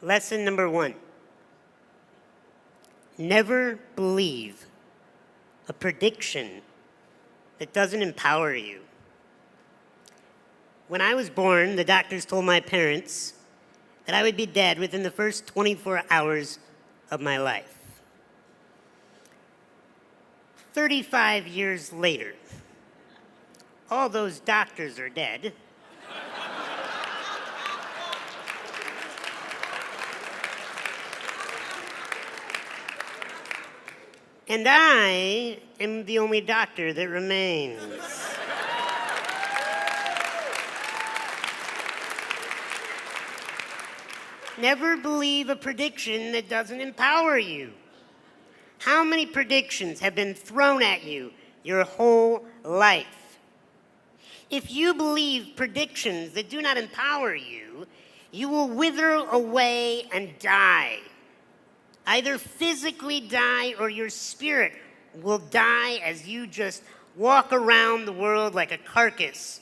Lesson number 1. Never believe a prediction that doesn't empower you. When I was born, the doctors told my parents that I would be dead within the first 24 hours of my life. 35 years later, all those doctors are dead. And I am the only doctor that remains. Never believe a prediction that doesn't empower you. How many predictions have been thrown at you your whole life? If you believe predictions that do not empower you, you will wither away and die. Either physically die or your spirit will die as you just walk around the world like a carcass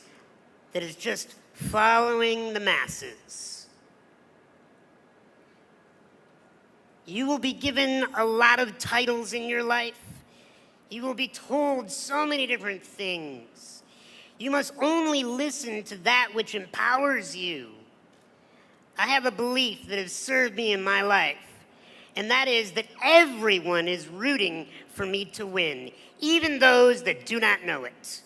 that is just following the masses. You will be given a lot of titles in your life. You will be told so many different things. You must only listen to that which empowers you. I have a belief that has served me in my life, and that is that everyone is rooting for me to win, even those that do not know it.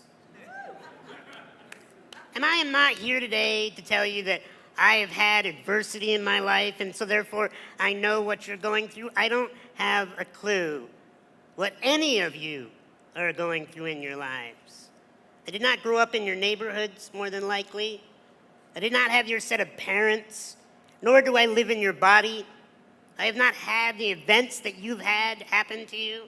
And I am not here today to tell you that I have had adversity in my life, and so therefore I know what you're going through. I don't have a clue what any of you are going through in your lives. I did not grow up in your neighborhoods, more than likely. I did not have your set of parents, nor do I live in your body. I have not had the events that you've had happen to you.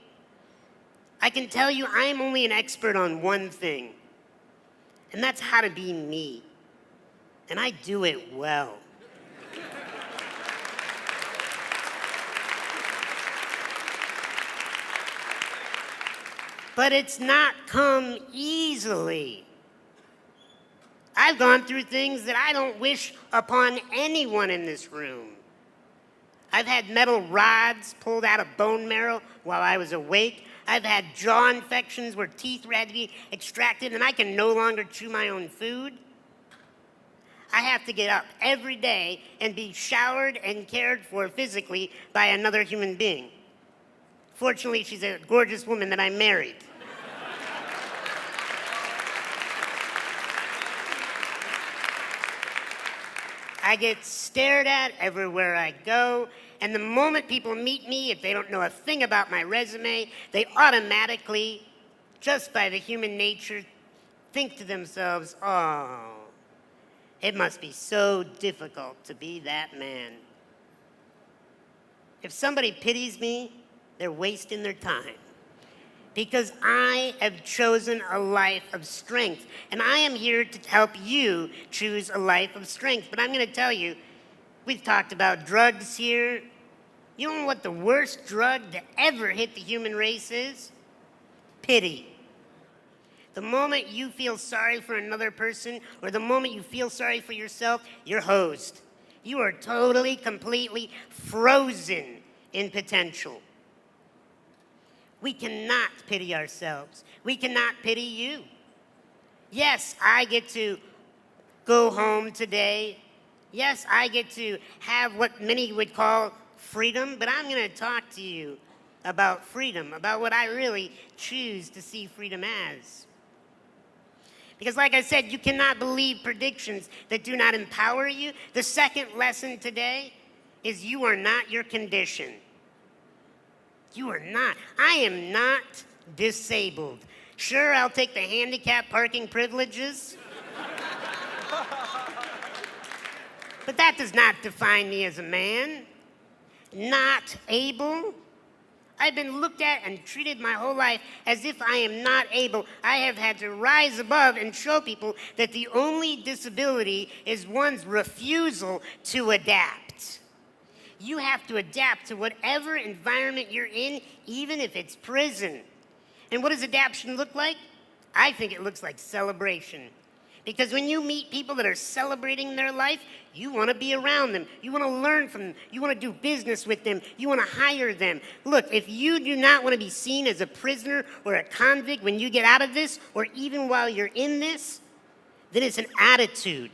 I can tell you I am only an expert on one thing, and that's how to be me. And I do it well. But it's not come easily. I've gone through things that I don't wish upon anyone in this room. I've had metal rods pulled out of bone marrow while I was awake. I've had jaw infections where teeth had to be extracted and I can no longer chew my own food. I have to get up every day and be showered and cared for physically by another human being. Fortunately, she's a gorgeous woman that I married. I get stared at everywhere I go, and the moment people meet me, if they don't know a thing about my resume, they automatically, just by the human nature, think to themselves, oh, it must be so difficult to be that man. If somebody pities me, they're wasting their time. Because I have chosen a life of strength. And I am here to help you choose a life of strength. But I'm going to tell you, we've talked about drugs here. You know what the worst drug to ever hit the human race is? Pity. The moment you feel sorry for another person, or the moment you feel sorry for yourself, you're hosed. You are totally, completely frozen in potential. We cannot pity ourselves. We cannot pity you. Yes, I get to go home today. Yes, I get to have what many would call freedom, but I'm going to talk to you about freedom, about what I really choose to see freedom as. Because like I said, you cannot believe predictions that do not empower you. The second lesson today is you are not your condition. You are not. I am not disabled. Sure, I'll take the handicap parking privileges. But that does not define me as a man. Not able. I've been looked at and treated my whole life as if I am not able. I have had to rise above and show people that the only disability is one's refusal to adapt. You have to adapt to whatever environment you're in, even if it's prison. And what does adaptation look like? I think it looks like celebration. Because when you meet people that are celebrating their life, you want to be around them. You want to learn from them. You want to do business with them. You want to hire them. Look, if you do not want to be seen as a prisoner or a convict when you get out of this, or even while you're in this, then it's an attitude.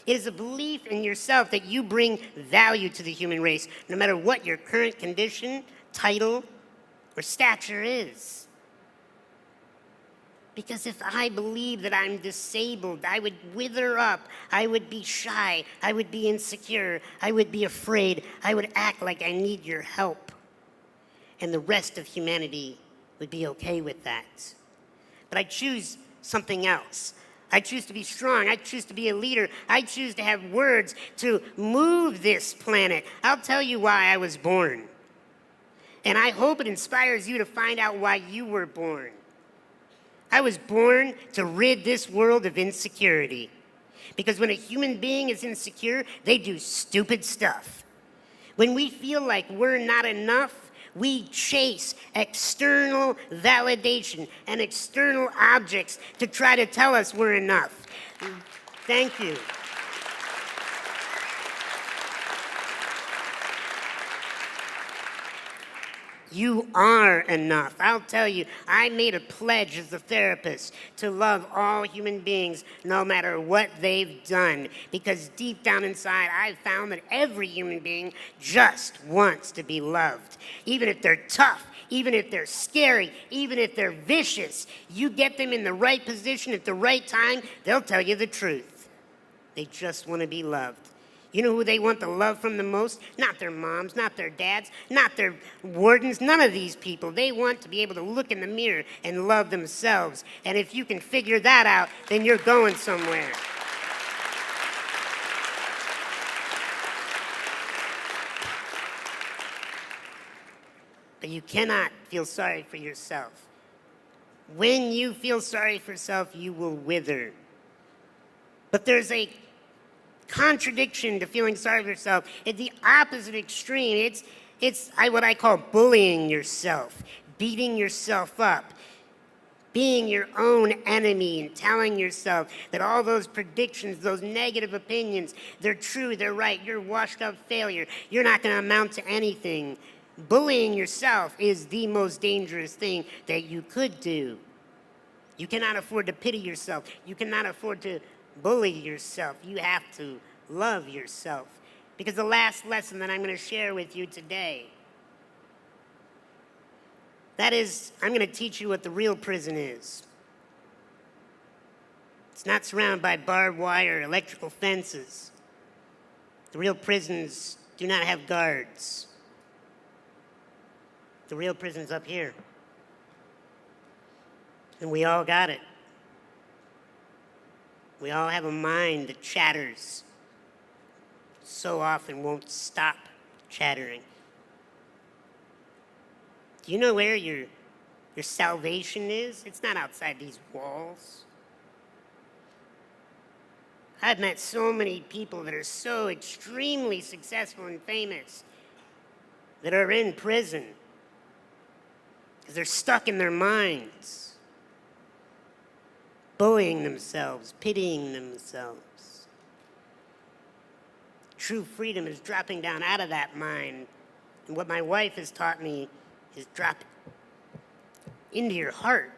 It is a belief in yourself that you bring value to the human race, no matter what your current condition, title, or stature is. Because if I believe that I'm disabled, I would wither up, I would be shy, I would be insecure, I would be afraid, I would act like I need your help. And the rest of humanity would be okay with that. But I choose something else. I choose to be strong. I choose to be a leader. I choose to have words to move this planet. I'll tell you why I was born. And I hope it inspires you to find out why you were born. I was born to rid this world of insecurity. Because when a human being is insecure, they do stupid stuff. When we feel like we're not enough, we chase external validation and external objects to try to tell us we're enough. Thank you. You are enough. I'll tell you, I made a pledge as a therapist to love all human beings no matter what they've done. Because deep down inside, I've found that every human being just wants to be loved. Even if they're tough, even if they're scary, even if they're vicious, you get them in the right position at the right time, they'll tell you the truth. They just want to be loved. You know who they want the love from the most? Not their moms, not their dads, not their wardens, none of these people. They want to be able to look in the mirror and love themselves. And if you can figure that out, then you're going somewhere. But you cannot feel sorry for yourself. When you feel sorry for yourself, you will wither. But there's a contradiction to feeling sorry for yourself. It's the opposite extreme. It's what I call bullying yourself, beating yourself up, being your own enemy and telling yourself that all those predictions, those negative opinions, they're true, they're right, you're washed up failure, you're not going to amount to anything. Bullying yourself is the most dangerous thing that you could do. You cannot afford to pity yourself. You cannot afford to bully yourself. You have to love yourself. Because the last lesson that I'm going to share with you today, that is, I'm going to teach you what the real prison is. It's not surrounded by barbed wire or electrical fences. The real prisons do not have guards. The real prison's up here. And we all got it. We all have a mind that chatters, so often won't stop chattering. Do you know where your salvation is? It's not outside these walls. I've met so many people that are so extremely successful and famous that are in prison because they're stuck in their minds, bullying themselves, pitying themselves. True freedom is dropping down out of that mind. And what my wife has taught me is drop into your heart,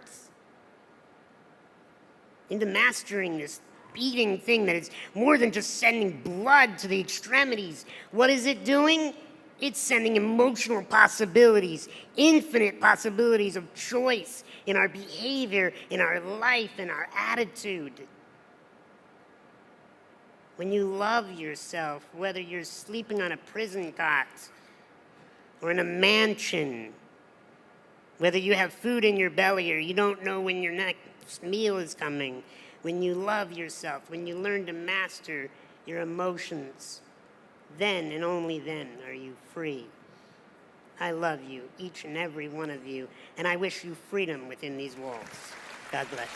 into mastering this beating thing that is more than just sending blood to the extremities. What is it doing? It's sending emotional possibilities, infinite possibilities of choice in our behavior, in our life, in our attitude. When you love yourself, whether you're sleeping on a prison cot or in a mansion, whether you have food in your belly or you don't know when your next meal is coming, when you love yourself, when you learn to master your emotions, then and only then are you free. I love you, each and every one of you, and I wish you freedom within these walls. God bless.